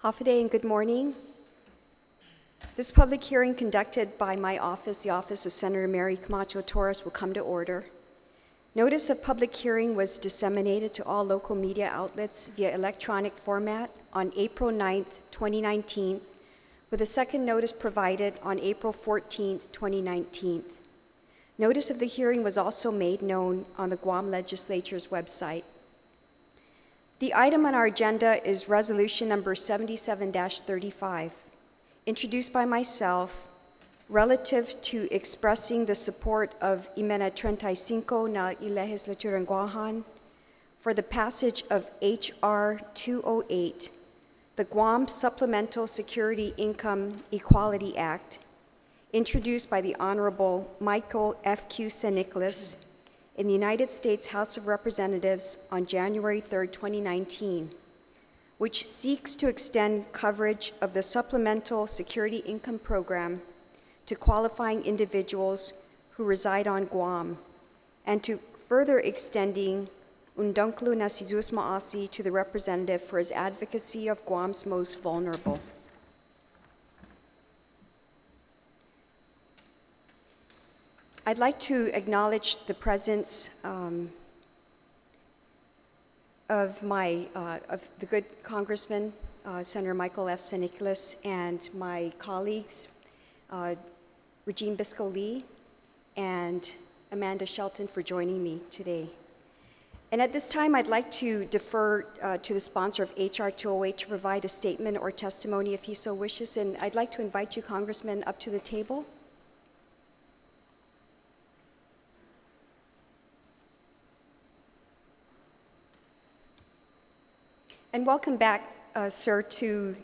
Hafaday and good morning. This public hearing conducted by my office, the office of Senator Mary Camacho Torres, will come to order. Notice of public hearing was disseminated to all local media outlets via electronic format on April 9th, 2019, with a second notice provided on April 14th, 2019. Notice of the hearing was also made known on the Guam Legislature's website. The item on our agenda is Resolution number 77-35, introduced by myself, relative to expressing the support of Imena 35 na Legislatura en Guahan for the passage of H.R. 208, the Guam Supplemental Security Income Equality Act, introduced by the Honorable Michael F.Q. San Nicolas in the United States House of Representatives on January 3, 2019, which seeks to extend coverage of the Supplemental Security Income Program to qualifying individuals who reside on Guam, and to further extending Undunklu na Sizus Maasi to the representative for his advocacy of Guam's most vulnerable. I'd like to acknowledge the presence of the good Congressman, Senator Michael F. San Nicolas, and my colleagues, Regine Bisco-Lee and Amanda Shelton, for joining me today. And at this time, I'd like to defer to the sponsor of H.R. 208 to provide a statement or testimony if he so wishes. And I'd like to invite you, Congressman, up to the table. And welcome back, sir, to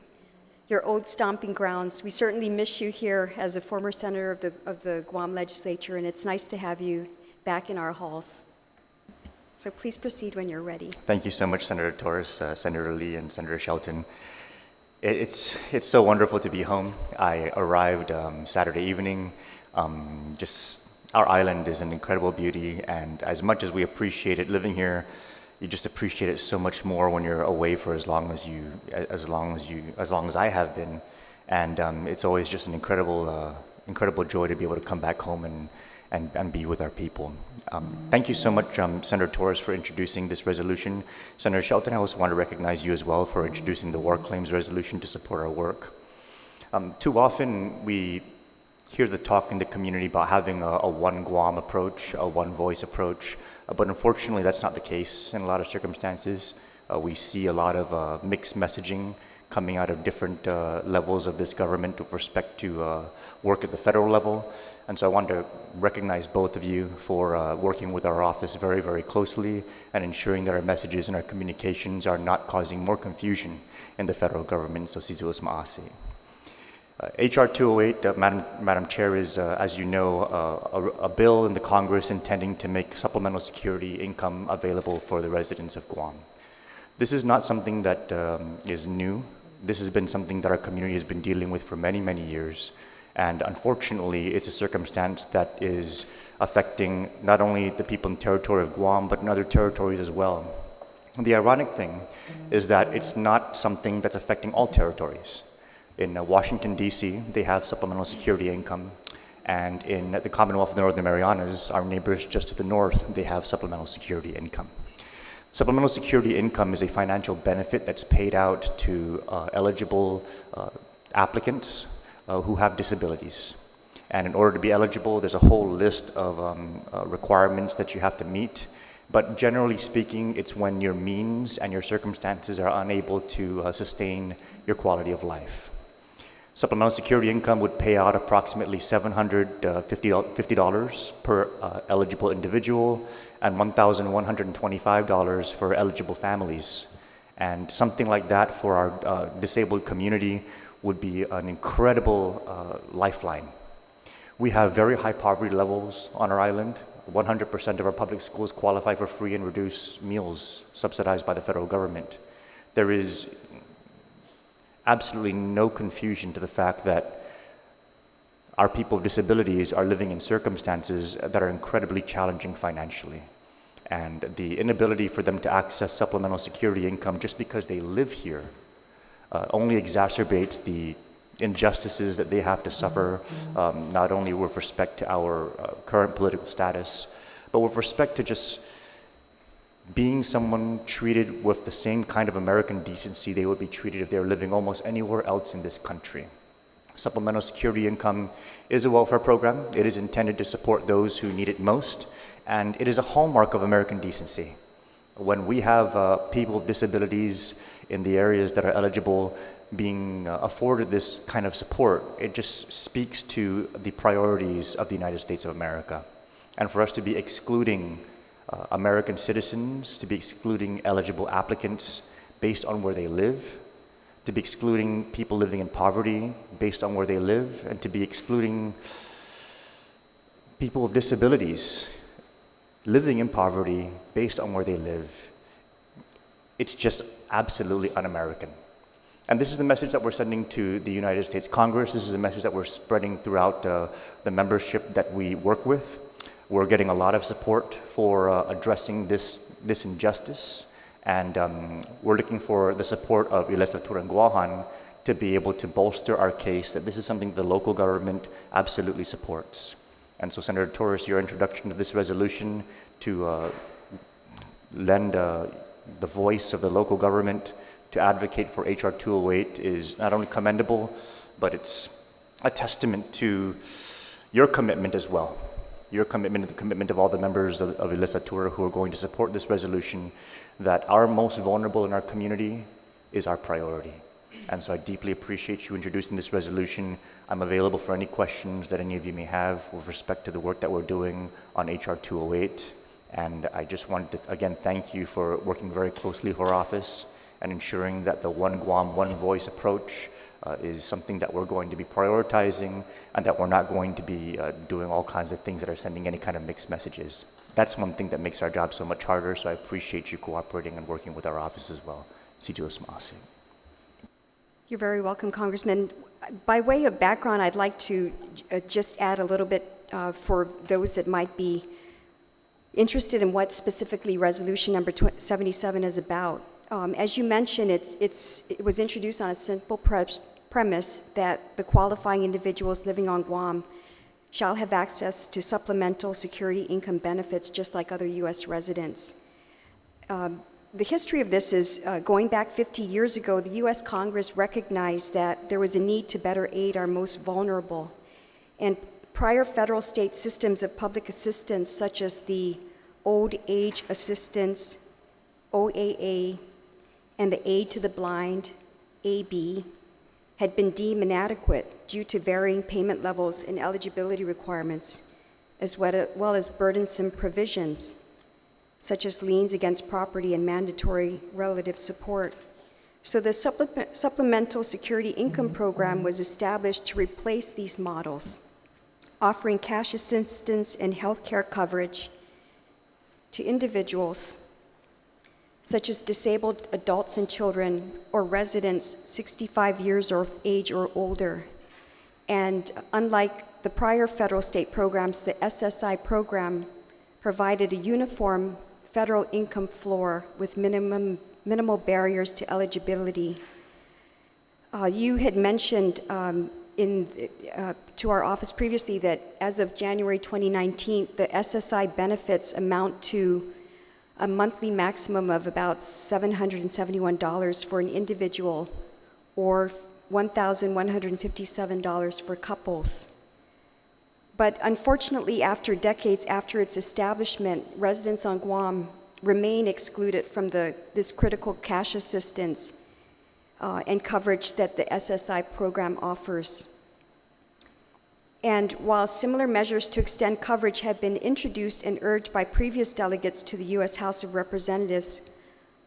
your old stomping grounds. We certainly miss you here as a former senator of the Guam Legislature, and it's nice to have you back in our halls. So please proceed when you're ready. Thank you so much, Senator Torres, Senator Lee, and Senator Shelton. It's so wonderful to be home. I arrived Saturday evening. Our island is an incredible beauty, and as much as we appreciate it living here, you just appreciate it so much more when you're away for as long as I have been, and it's always just an incredible joy to be able to come back home and be with our people. Thank you so much, Senator Torres, for introducing this resolution. Senator Shelton, I also want to recognize you as well for introducing the war claims resolution to support our work. Too often we hear the talk in the community about having a one Guam approach, a one voice approach. But unfortunately, that's not the case in a lot of circumstances. We see a lot of mixed messaging coming out of different levels of this government with respect to work at the federal level. And so I want to recognize both of you for working with our office very, very closely and ensuring that our messages and our communications are not causing more confusion in the federal government. So Sizus Maasi. H.R. 208, Madam Chair, is, as you know, a bill in the Congress intending to make supplemental security income available for the residents of Guam. This is not something that is new. This has been something that our community has been dealing with for many, many years. And unfortunately, it's a circumstance that is affecting not only the people in the territory of Guam, but in other territories as well. And the ironic thing is that it's not something that's affecting all territories. In Washington, D.C., they have supplemental security income. And in the Commonwealth of the Northern Marianas, our neighbors just to the north, they have supplemental security income. Supplemental security income is a financial benefit that's paid out to eligible applicants who have disabilities. And in order to be eligible, there's a whole list of requirements that you have to meet. But generally speaking, it's when your means and your circumstances are unable to sustain your quality of life. Supplemental security income would pay out approximately $750 per eligible individual and $1,125 for eligible families. And something like that for our disabled community would be an incredible lifeline. We have very high poverty levels on our island. 100% of our public schools qualify for free and reduced meals subsidized by the federal government. There is absolutely no confusion to the fact that our people with disabilities are living in circumstances that are incredibly challenging financially. And the inability for them to access supplemental security income just because they live here only exacerbates the injustices that they have to suffer, not only with respect to our current political status, but with respect to just being someone treated with the same kind of American decency they would be treated if they were living almost anywhere else in this country. Supplemental Security Income is a welfare program. It is intended to support those who need it most, and it is a hallmark of American decency. When we have people with disabilities in the areas that are eligible being afforded this kind of support, it just speaks to the priorities of the United States of America. And for us to be excluding American citizens, to be excluding eligible applicants based on where they live, to be excluding people living in poverty based on where they live, and to be excluding people with disabilities living in poverty based on where they live, it's just absolutely un-American. And this is the message that we're sending to the United States Congress. This is the message that we're spreading throughout the membership that we work with. We're getting a lot of support for addressing this injustice, and we're looking for the support of y Legislatura en Guahan to be able to bolster our case that this is something the local government absolutely supports. And so, Senator Torres, your introduction of this resolution to lend the voice of the local government to advocate for H.R. 208 is not only commendable, but it's a testament to your commitment as well. Your commitment, the commitment of all the members of y Legislatura who are going to support this resolution, that our most vulnerable in our community is our priority. And so I deeply appreciate you introducing this resolution. I'm available for any questions that any of you may have with respect to the work that we're doing on H.R. 208. And I just wanted to, again, thank you for working very closely with our office and ensuring that the One Guam, One Voice approach is something that we're going to be prioritizing, and that we're not going to be doing all kinds of things that are sending any kind of mixed messages. That's one thing that makes our job so much harder, so I appreciate you cooperating and working with our office as well. You're very welcome, Congressman. By way of background, I'd like to just add a little bit for those that might be interested in what specifically Resolution number 77 is about. As you mentioned, it was introduced on a simple premise that the qualifying individuals living on Guam shall have access to supplemental security income benefits just like other U.S. residents. The history of this is going back 50 years ago, the U.S. Congress recognized that there was a need to better aid our most vulnerable. And prior federal state systems of public assistance, such as the Old Age Assistance, OAA, and the Aid to the Blind, AB, had been deemed inadequate due to varying payment levels and eligibility requirements, as well as burdensome provisions, such as liens against property and mandatory relative support. So the Supplemental Security Income Program was established to replace these models, offering cash assistance and health care coverage to individuals such as disabled adults and children or residents 65 years of age or older. And unlike the prior federal state programs, the SSI program provided a uniform federal income floor with minimal barriers to eligibility. You had mentioned to our office previously that as of January 2019, the SSI benefits amount to a monthly maximum of about $771 for an individual, or $1,157 for couples. But unfortunately, after decades after its establishment, residents on Guam remain excluded from this critical cash assistance and coverage that the SSI program offers. And while similar measures to extend coverage have been introduced and urged by previous delegates to the U.S. House of Representatives,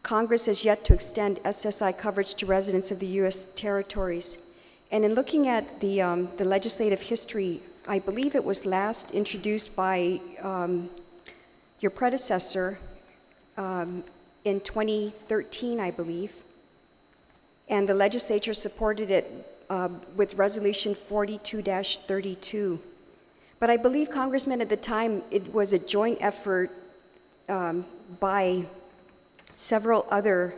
Congress has yet to extend SSI coverage to residents of the U.S. territories. And in looking at the legislative history, I believe it was last introduced by your predecessor in 2013, I believe. And the legislature supported it with Resolution 42-32. But I believe, Congressman, at the time, it was a joint effort by several other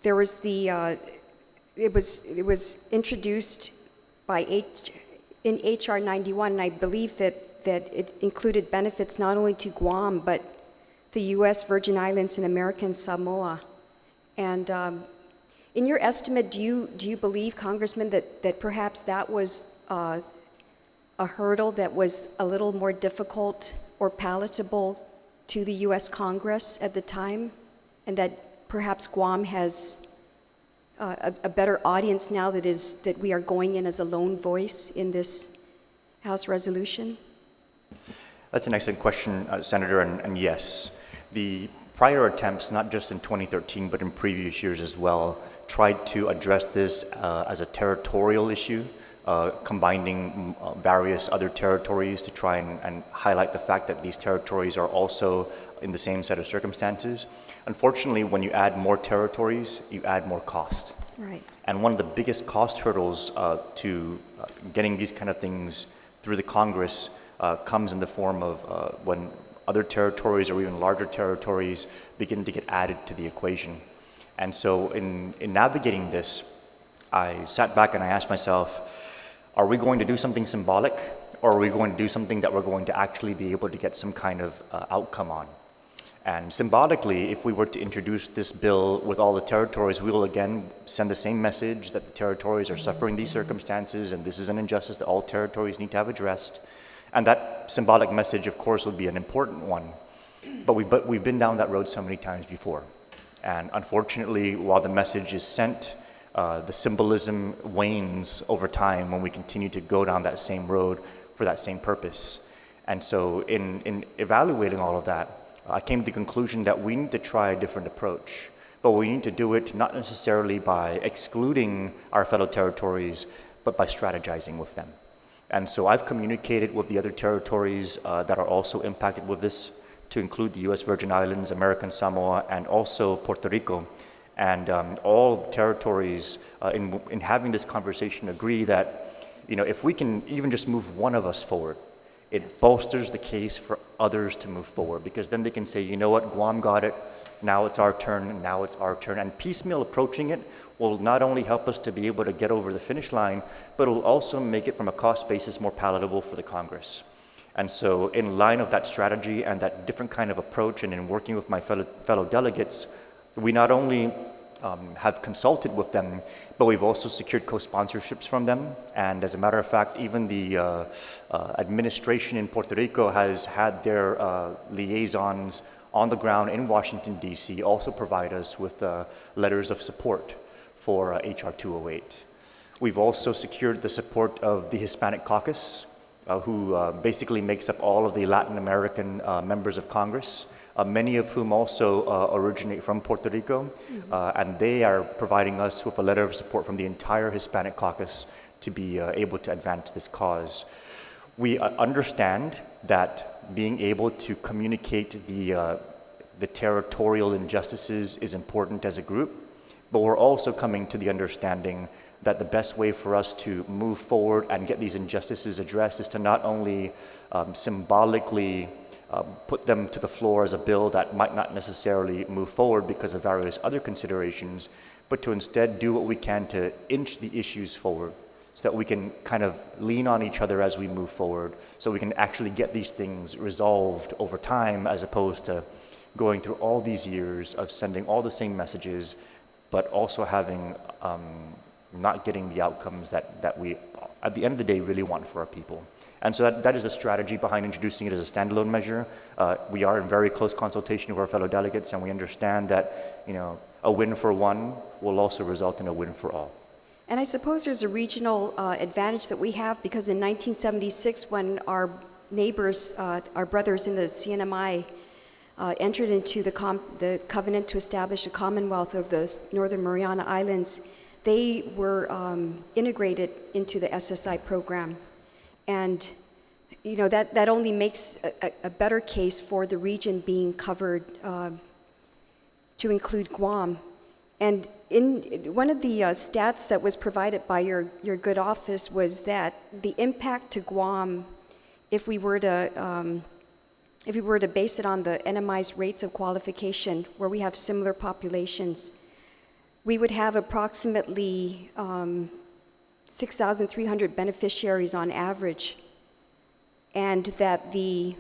there was it was introduced in HR 91, and I believe that it included benefits not only to Guam, but the U.S. Virgin Islands and American Samoa. And in your estimate, do you believe, Congressman, that perhaps that was a hurdle that was a little more difficult or palatable to the U.S. Congress at the time, and that perhaps Guam has a better audience now that we are going in as a lone voice in this House resolution? That's an excellent question, Senator, and yes. The prior attempts, not just in 2013, but in previous years as well, tried to address this as a territorial issue, combining various other territories to try and highlight the fact that these territories are also in the same set of circumstances. Unfortunately, when you add more territories, you add more cost. Right. And one of the biggest cost hurdles to getting these kind of things through the Congress comes in the form of when other territories or even larger territories begin to get added to the equation. And so in navigating this, I sat back and I asked myself, are we going to do something symbolic, or are we going to do something that we're going to actually be able to get some kind of outcome on? And symbolically, if we were to introduce this bill with all the territories, we will again send the same message that the territories are suffering these circumstances and this is an injustice that all territories need to have addressed. And that symbolic message, of course, would be an important one. But we've been down that road so many times before. And unfortunately, while the message is sent, the symbolism wanes over time when we continue to go down that same road for that same purpose. And so in evaluating all of that, I came to the conclusion that we need to try a different approach. But we need to do it not necessarily by excluding our fellow territories, but by strategizing with them. And so I've communicated with the other territories that are also impacted with this, to include the U.S. Virgin Islands, American Samoa, and also Puerto Rico. And all the territories in having this conversation agree that, if we can even just move one of us forward, it bolsters the case for others to move forward, because then they can say, you know what, Guam got it, now it's our turn, now it's our turn. And piecemeal approaching it will not only help us to be able to get over the finish line, but it'll also make it from a cost basis more palatable for the Congress. And so in line of that strategy and that different kind of approach, and in working with my fellow delegates, we not only have consulted with them, but we've also secured co-sponsorships from them. And as a matter of fact, even the administration in Puerto Rico has had their liaisons on the ground in Washington, D.C. also provide us with letters of support for H.R. 208. We've also secured the support of the Hispanic Caucus, who basically makes up all of the Latin American members of Congress, many of whom also originate from Puerto Rico, and they are providing us with a letter of support from the entire Hispanic Caucus to be able to advance this cause. We understand that being able to communicate the territorial injustices is important as a group, but we're also coming to the understanding that the best way for us to move forward and get these injustices addressed is to not only symbolically put them to the floor as a bill that might not necessarily move forward because of various other considerations, but to instead do what we can to inch the issues forward so that we can kind of lean on each other as we move forward, so we can actually get these things resolved over time, as opposed to going through all these years of sending all the same messages, but also having not getting the outcomes that we, at the end of the day, really want for our people. And so that is the strategy behind introducing it as a standalone measure. We are in very close consultation with our fellow delegates, and we understand that a win for one will also result in a win for all. And I suppose there's a regional advantage that we have, because in 1976, when our neighbors, our brothers in the CNMI, entered into the covenant to establish a Commonwealth of the Northern Mariana Islands, they were integrated into the SSI program. And that only makes a better case for the region being covered to include Guam. And in one of the stats that was provided by your good office was that the impact to Guam, if we were to base it on the NMI's rates of qualification, where we have similar populations, we would have approximately 6,300 beneficiaries on average, and that the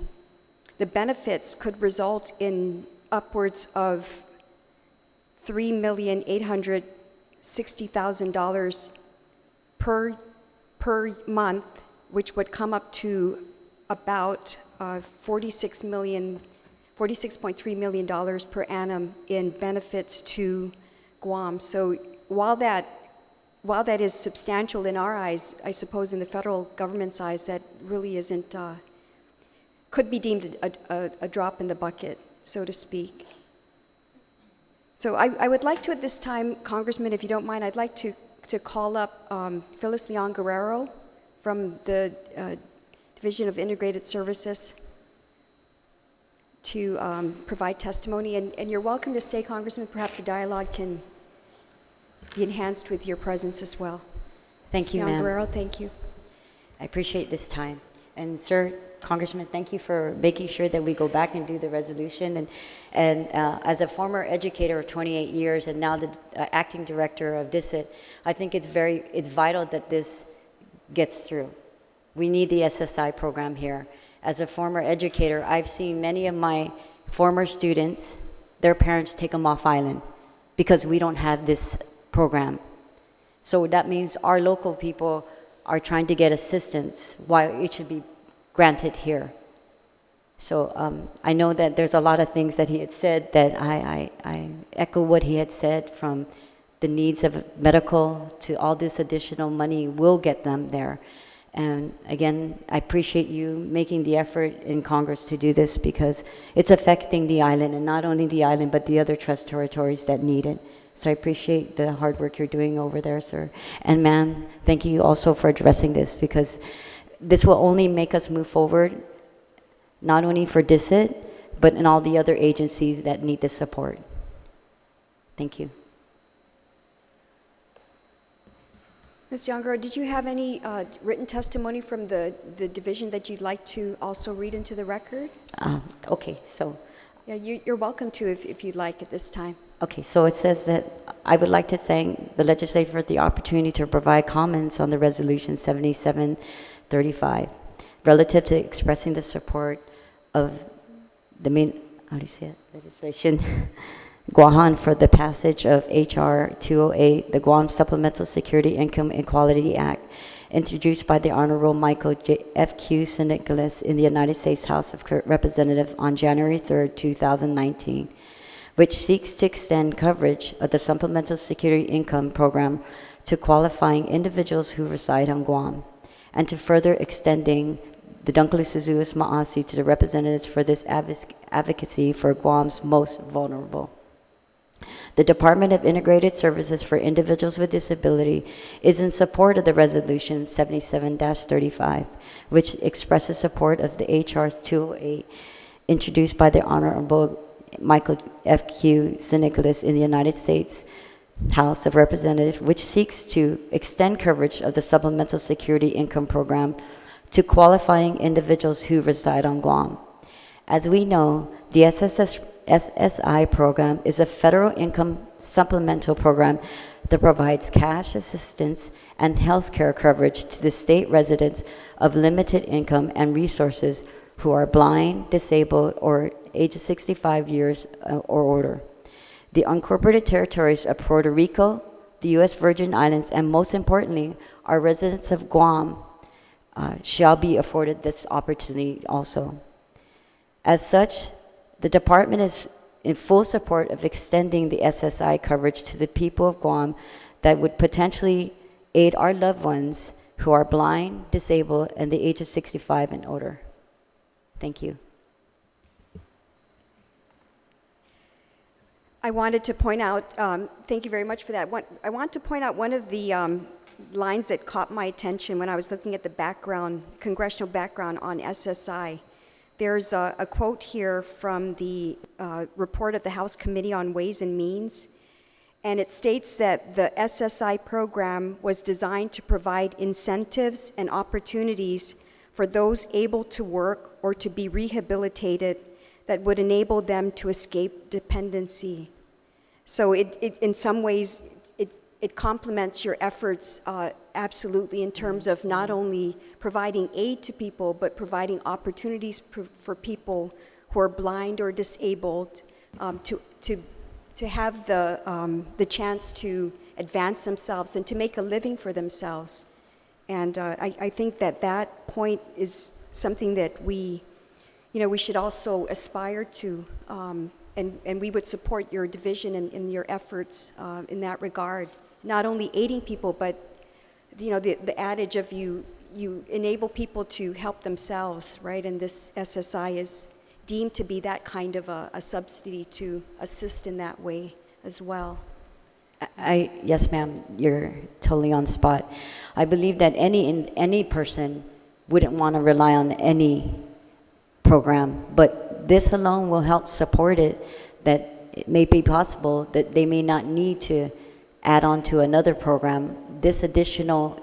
benefits could result in upwards of $3,860,000 per month, which would come up to about $46.3 million per annum in benefits to Guam. So while that is substantial in our eyes, I suppose in the federal government's eyes, that really isn't, could be deemed a drop in the bucket, so to speak. So I would like to, at this time, Congressman, if you don't mind, I'd like to call up Phyllis Leon Guerrero from the Division of Integrated Services to provide testimony. And you're welcome to stay, Congressman. Perhaps the dialogue can be enhanced with your presence as well. Thank you, Leon ma'am. Guerrero, thank you. I appreciate this time. And sir, Congressman, thank you for making sure that we go back and do the resolution. And as a former educator of 28 years and now the acting director of DISIT, I think it's vital that this gets through. We need the SSI program here. As a former educator, I've seen many of my former students, their parents take them off island because we don't have this program. So that means our local people are trying to get assistance while it should be granted here. So I know that there's a lot of things that he had said that I echo what he had said, from the needs of medical to all this additional money will get them there. And again, I appreciate you making the effort in Congress to do this because it's affecting the island, and not only the island, but the other trust territories that need it. So I appreciate the hard work you're doing over there, sir. And ma'am, thank you also for addressing this, because this will only make us move forward, not only for DISIT, but in all the other agencies that need this support. Thank you. Ms. Younger, did you have any written testimony from the division that you'd like to also read into the record? Okay, so. Yeah, you're welcome to if you'd like at this time. Okay, so it says that I would like to thank the legislature for the opportunity to provide comments on the resolution 7735 relative to expressing the support of the main, how do you say it, legislation, Guam, for the passage of H.R. 208, the Guam Supplemental Security Income Equality Act, introduced by the Honorable Michael F.Q. Nicholas in the United States House of Representatives on January 3rd, 2019, which seeks to extend coverage of the Supplemental Security Income Program to qualifying individuals who reside on Guam, and to further extending the Dunkalusuzuis Ma'asi to the representatives for this advocacy for Guam's most vulnerable. The Department of Integrated Services for Individuals with Disability is in support of the Resolution 77-35, which expresses support of the H.R. 208 introduced by the Honorable Michael F.Q. Nicholas in the United States House of Representatives, which seeks to extend coverage of the Supplemental Security Income Program to qualifying individuals who reside on Guam. As we know, the SSI program is a federal income supplemental program that provides cash assistance and health care coverage to the state residents of limited income and resources who are blind, disabled, or age of 65 years or older. The unincorporated territories of Puerto Rico, the U.S. Virgin Islands, and most importantly, our residents of Guam shall be afforded this opportunity also. As such, the department is in full support of extending the SSI coverage to the people of Guam that would potentially aid our loved ones who are blind, disabled, and the age of 65 and older. Thank you. I wanted to point out, thank you very much for that. I want to point out one of the lines that caught my attention when I was looking at the background, congressional background on SSI. There's a quote here from the report of the House Committee on Ways and Means, and it states that the SSI program was designed to provide incentives and opportunities for those able to work or to be rehabilitated that would enable them to escape dependency. So it in some ways it complements your efforts absolutely in terms of not only providing aid to people, but providing opportunities for people who are blind or disabled to have the chance to advance themselves and to make a living for themselves. And I think that point is something that we should also aspire to, and we would support your division and your efforts in that regard. Not only aiding people, but the adage of you enable people to help themselves, right? And this SSI is deemed to be that kind of a subsidy to assist in that way as well. Yes, ma'am, you're totally on spot. I believe that any person wouldn't want to rely on any program, but this alone will help support it, that it may be possible that they may not need to add on to another program. This additional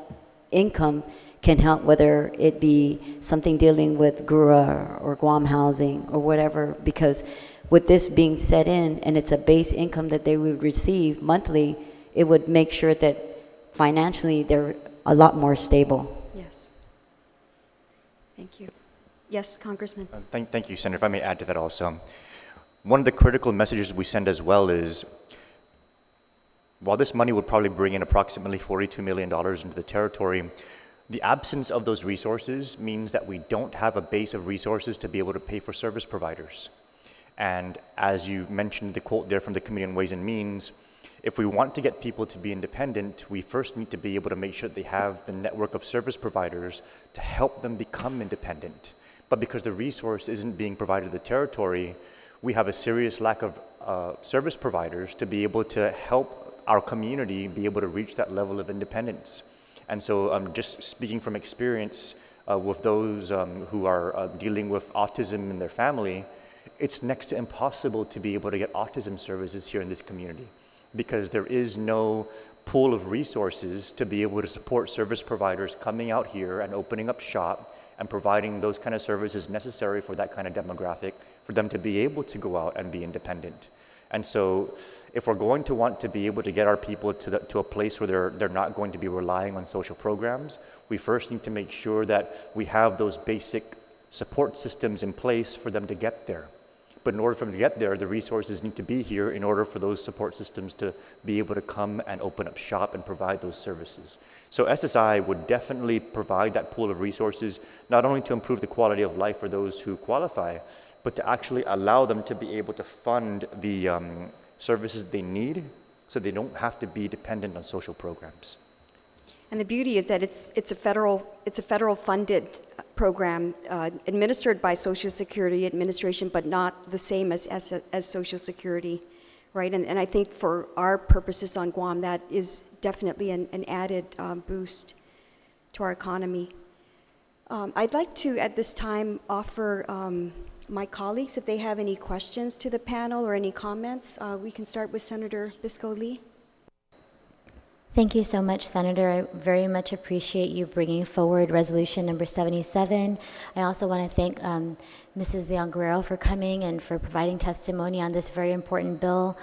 income can help, whether it be something dealing with GURA or Guam housing or whatever, because with this being set in and it's a base income that they would receive monthly, it would make sure that financially they're a lot more stable. Yes. Thank you. Yes, Congressman. Thank you, Senator. If I may add to that also. One of the critical messages we send as well is, while this money would probably bring in approximately $42 million into the territory, the absence of those resources means that we don't have a base of resources to be able to pay for service providers. And as you mentioned the quote there from the Committee on Ways and Means, if we want to get people to be independent, we first need to be able to make sure that they have the network of service providers to help them become independent. But because the resource isn't being provided to the territory, we have a serious lack of service providers to be able to help our community be able to reach that level of independence. And so just speaking from experience with those who are dealing with autism in their family, it's next to impossible to be able to get autism services here in this community because there is no pool of resources to be able to support service providers coming out here and opening up shop and providing those kind of services necessary for that kind of demographic for them to be able to go out and be independent. And so if we're going to want to be able to get our people to a place where they're not going to be relying on social programs, we first need to make sure that we have those basic support systems in place for them to get there. But in order for them to get there, the resources need to be here in order for those support systems to be able to come and open up shop and provide those services. So SSI would definitely provide that pool of resources, not only to improve the quality of life for those who qualify, but to actually allow them to be able to fund the services they need so they don't have to be dependent on social programs. And the beauty is that it's a federal funded program administered by Social Security Administration, but not the same as Social Security, right? And I think for our purposes on Guam, that is definitely an added boost to our economy. I'd like to, at this time, offer my colleagues, if they have any questions to the panel or any comments. We can start with Senator Biscoe-Lee. Thank you so much, Senator. I very much appreciate you bringing forward resolution number 77. I also want to thank Mrs. Leon Guerrero for coming and for providing testimony on this very important bill.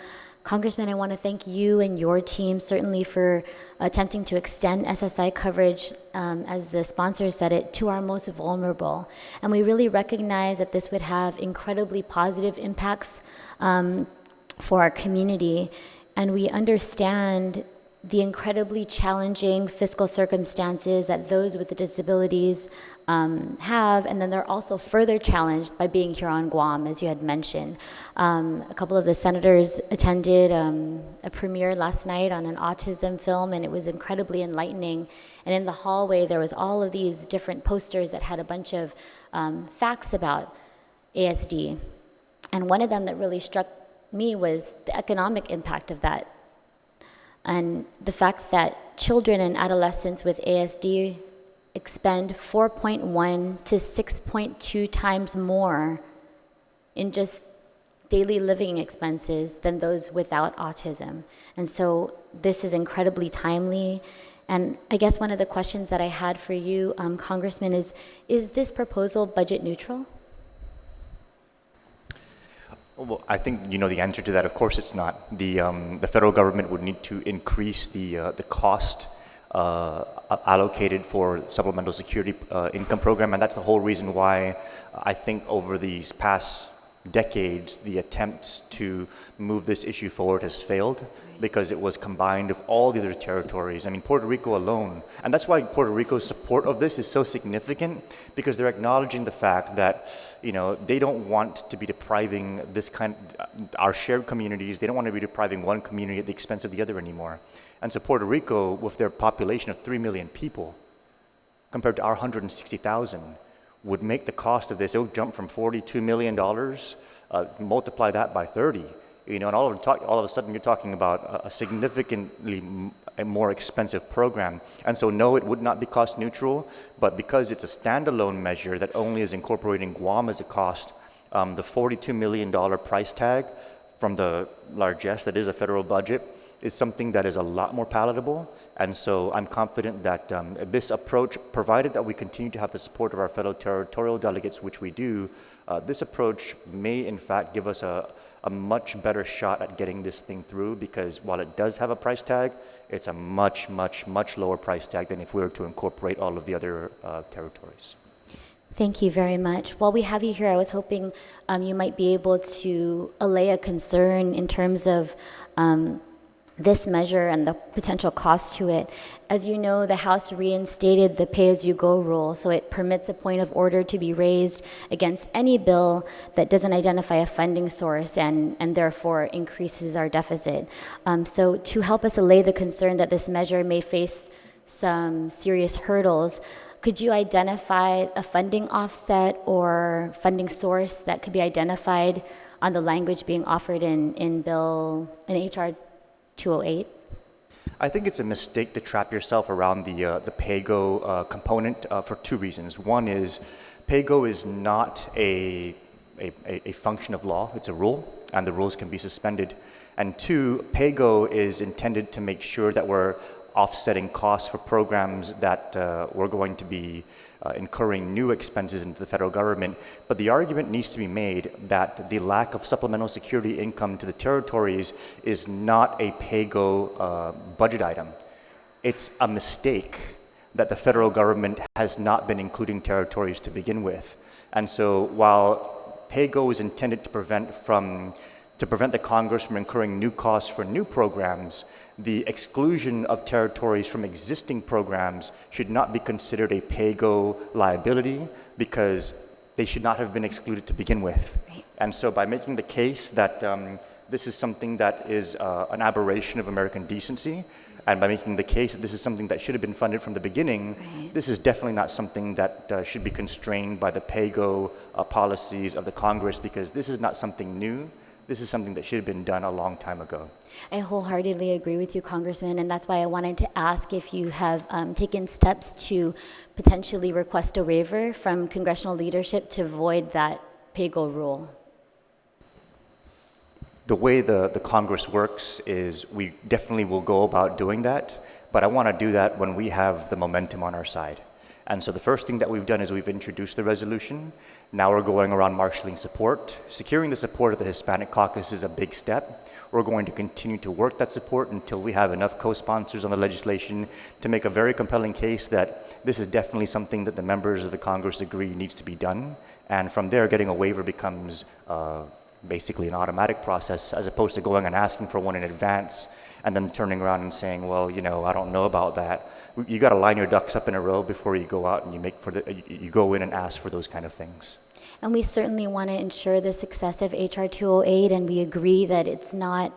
Congressman, I want to thank you and your team certainly for attempting to extend SSI coverage, as the sponsor said it, to our most vulnerable. And we really recognize that this would have incredibly positive impacts for our community. And we understand the incredibly challenging fiscal circumstances that those with the disabilities have, and then they're also further challenged by being here on Guam, as you had mentioned. A couple of the senators attended a premiere last night on an autism film, and it was incredibly enlightening. And in the hallway, there was all of these different posters that had a bunch of facts about ASD. And one of them that really struck me was the economic impact of that. And the fact that children and adolescents with ASD expend 4.1 to 6.2 times more in just daily living expenses than those without autism. And so this is incredibly timely. And I guess one of the questions that I had for you, Congressman, is this proposal budget neutral? Well, I think you know the answer to that. Of course, it's not. The federal government would need to increase the cost allocated for supplemental security income program, and that's the whole reason why I think over these past decades the attempts to move this issue forward has failed because it was combined of all the other territories. I mean, Puerto Rico alone, and that's why Puerto Rico's support of this is so significant, because they're acknowledging the fact that, you know, they don't want to be depriving our shared communities. They don't want to be depriving one community at the expense of the other anymore. And so Puerto Rico, with their population of 3 million people, compared to our 160,000, would make the cost of this, it would jump from $42 million, multiply that by 30. You know, and all of a sudden you're talking about a significantly more expensive program. And so no, it would not be cost neutral, but because it's a standalone measure that only is incorporating Guam as a cost, the $42 million price tag from the largesse that is a federal budget is something that is a lot more palatable. And so I'm confident that this approach, provided that we continue to have the support of our fellow territorial delegates, which we do, this approach may in fact give us a much better shot at getting this thing through, because while it does have a price tag, it's a much, much, much lower price tag than if we were to incorporate all of the other territories. Thank you very much. While we have you here, I was hoping you might be able to allay a concern in terms of this measure and the potential cost to it. As you know, the House reinstated the pay-as-you-go rule, so it permits a point of order to be raised against any bill that doesn't identify a funding source and therefore increases our deficit. So to help us allay the concern that this measure may face some serious hurdles, could you identify a funding offset or funding source that could be identified on the language being offered in HR 208? I think it's a mistake to trap yourself around the PAYGO component for two reasons. One is PAYGO is not a function of law, it's a rule, and the rules can be suspended. And two, PAYGO is intended to make sure that we're offsetting costs for programs that we're going to be incurring new expenses into the federal government. But the argument needs to be made that the lack of supplemental security income to the territories is not a PAYGO budget item. It's a mistake that the federal government has not been including territories to begin with. And so while PAYGO is intended to prevent the Congress from incurring new costs for new programs, the exclusion of territories from existing programs should not be considered a PAYGO liability, because they should not have been excluded to begin with. Right. And so by making the case that this is something that is an aberration of American decency, and by making the case that this is something that should have been funded from the beginning, Right. this is definitely not something that should be constrained by the PAYGO policies of the Congress, because this is not something new. This is something that should have been done a long time ago. I wholeheartedly agree with you, Congressman, and that's why I wanted to ask if you have taken steps to potentially request a waiver from congressional leadership to void that PAYGO rule. The way the Congress works is we definitely will go about doing that, but I want to do that when we have the momentum on our side. And so the first thing that we've done is we've introduced the resolution. Now we're going around marshaling support. Securing the support of the Hispanic caucus is a big step. We're going to continue to work that support until we have enough co-sponsors on the legislation to make a very compelling case that this is definitely something that the members of the Congress agree needs to be done. And from there, getting a waiver becomes basically an automatic process, as opposed to going and asking for one in advance and then turning around and saying, well, you know, I don't know about that. You got to line your ducks up in a row before you go out and you go in and ask for those kind of things. And we certainly want to ensure the success of HR 208, and we agree that it's not,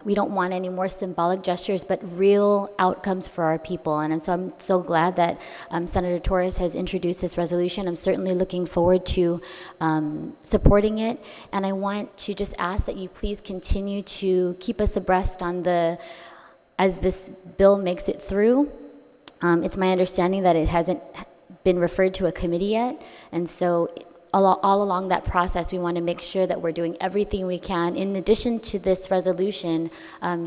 we don't want any more symbolic gestures, but real outcomes for our people. And so I'm so glad that Senator Torres has introduced this resolution. I'm certainly looking forward to supporting it. And I want to just ask that you please continue to keep us abreast on as this bill makes it through. It's my understanding that it hasn't been referred to a committee yet, and so all along that process, we want to make sure that we're doing everything we can, in addition to this resolution,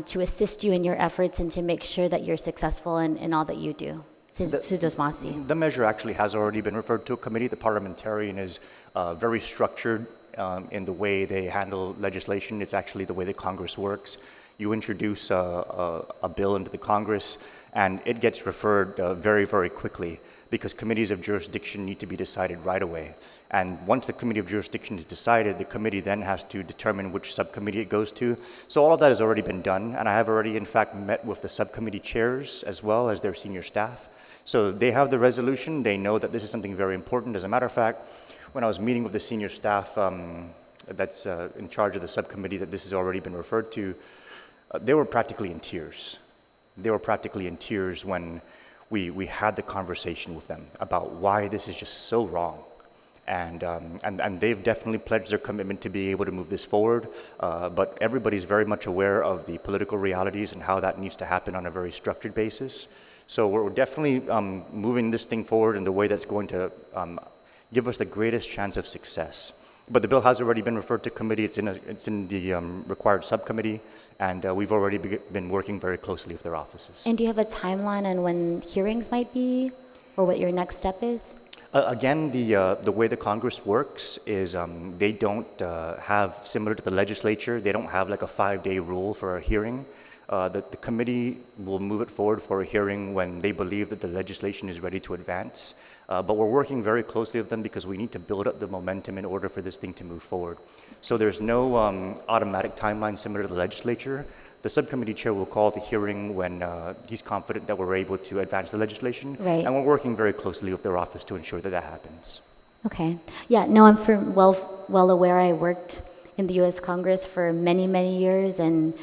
to assist you in your efforts and to make sure that you're successful in all that you do. The measure actually has already been referred to a committee. The parliamentarian is very structured in the way they handle legislation. It's actually the way that Congress works. You introduce a bill into the Congress, and it gets referred very, very quickly because committees of jurisdiction need to be decided right away. And once the committee of jurisdiction is decided, the committee then has to determine which subcommittee it goes to. So all of that has already been done, and I have already, in fact, met with the subcommittee chairs as well as their senior staff. So they have the resolution. They know that this is something very important. As a matter of fact, when I was meeting with the senior staff that's in charge of the subcommittee that this has already been referred to, they were practically in tears. They were practically in tears when we had the conversation with them about why this is just so wrong. And they've definitely pledged their commitment to be able to move this forward, but everybody's very much aware of the political realities and how that needs to happen on a very structured basis. So we're definitely moving this thing forward in the way that's going to give us the greatest chance of success. But the bill has already been referred to committee. It's in the required subcommittee, and we've already been working very closely with their offices. And do you have a timeline on when hearings might be, or what your next step is? Again, the way the Congress works is they don't have, similar to the legislature, they don't have like a 5-day rule for a hearing. The committee will move it forward for a hearing when they believe that the legislation is ready to advance. But we're working very closely with them because we need to build up the momentum in order for this thing to move forward. So there's no automatic timeline similar to the legislature. The subcommittee chair will call the hearing when he's confident that we're able to advance the legislation. Right. And we're working very closely with their office to ensure that that happens. Okay. Yeah, no, I'm well aware. I worked in the U.S. Congress for many, many years, and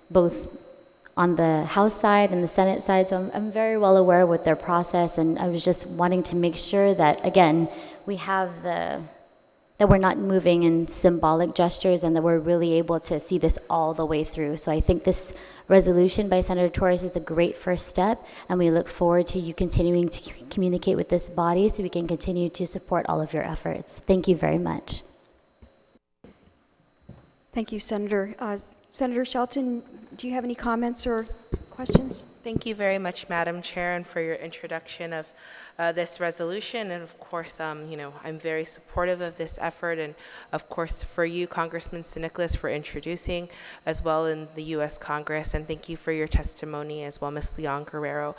both on the House side and the Senate side, so I'm very well aware with their process, and I was just wanting to make sure that, again, we have that we're not moving in symbolic gestures and that we're really able to see this all the way through. So I think this resolution by Senator Torres is a great first step, and we look forward to you continuing to communicate with this body so we can continue to support all of your efforts. Thank you very much. Thank you, Senator. Senator Shelton, do you have any comments or questions? Thank you very much, Madam Chair, and for your introduction of this resolution. And of course, I'm very supportive of this effort, and of course for you, Congressman Nicholas, for introducing as well in the U.S. Congress. And thank you for your testimony as well, Ms. Leon Guerrero.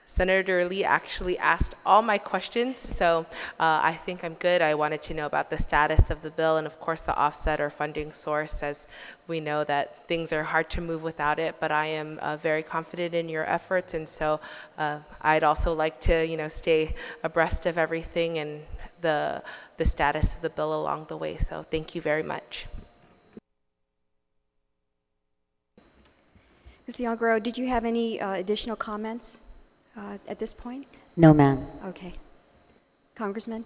Senator Lee actually asked all my questions, so I think I'm good. I wanted to know about the status of the bill and, of course, the offset or funding source, as we know that things are hard to move without it, but I am very confident in your efforts, and so I'd also like to, stay abreast of everything and the status of the bill along the way, so thank you very much. Ms. Leon-Guerrero, did you have any additional comments at this point? No, ma'am. Okay. Congressman?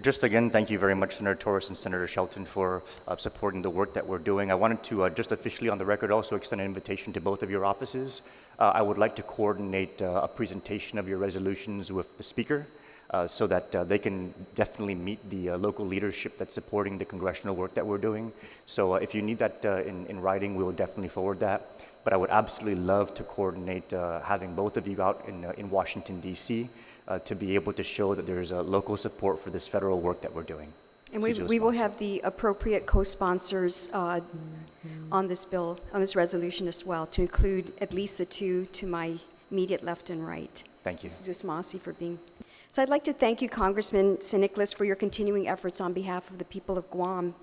Just again, thank you very much, Senator Torres and Senator Shelton, for supporting the work that we're doing. I wanted to just officially on the record also extend an invitation to both of your offices. I would like to coordinate a presentation of your resolutions with the Speaker so that they can definitely meet the local leadership that's supporting the congressional work that we're doing. So if you need that in writing, we will definitely forward that. But I would absolutely love to coordinate having both of you out in Washington, D.C. To be able to show that there's a local support for this federal work that we're doing. And we will have the appropriate co-sponsors on this bill, on this resolution as well, to include at least the two to my immediate left and right. Thank you. Ms. Masi for being. So I'd like to thank you, Congressman Nicholas, for your continuing efforts on behalf of the people of Guam,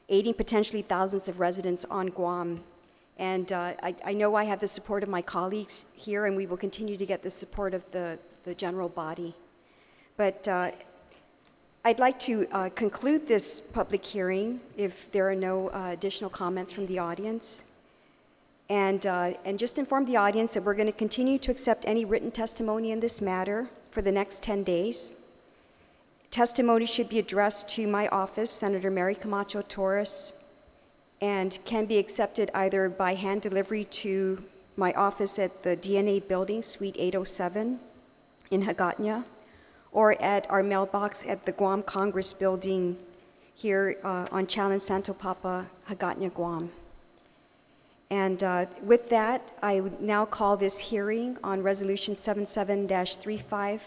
aiding potentially thousands of residents on Guam. And I know I have the support of my colleagues here, and we will continue to get the support of the general body. But I'd like to conclude this public hearing if there are no additional comments from the audience. And just inform the audience that we're going to continue to accept any written testimony in this matter for the next 10 days. Testimony should be addressed to my office, Senator Mary Camacho Torres, and can be accepted either by hand delivery to my office at the DNA building, Suite 807 in Hagåtña, or at our mailbox at the Guam Congress building here on Chalan Santo Papa, Hagåtña, Guam. And with that, I would now call this hearing on Resolution 77-35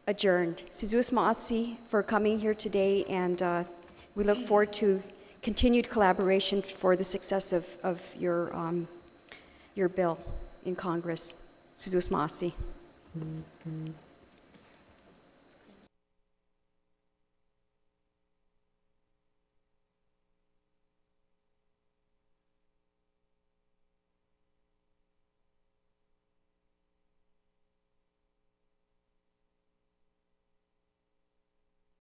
adjourned. Sizus Maasi for coming here today, and we look forward to continued collaboration for the success of your bill in Congress. Sizus Maasi.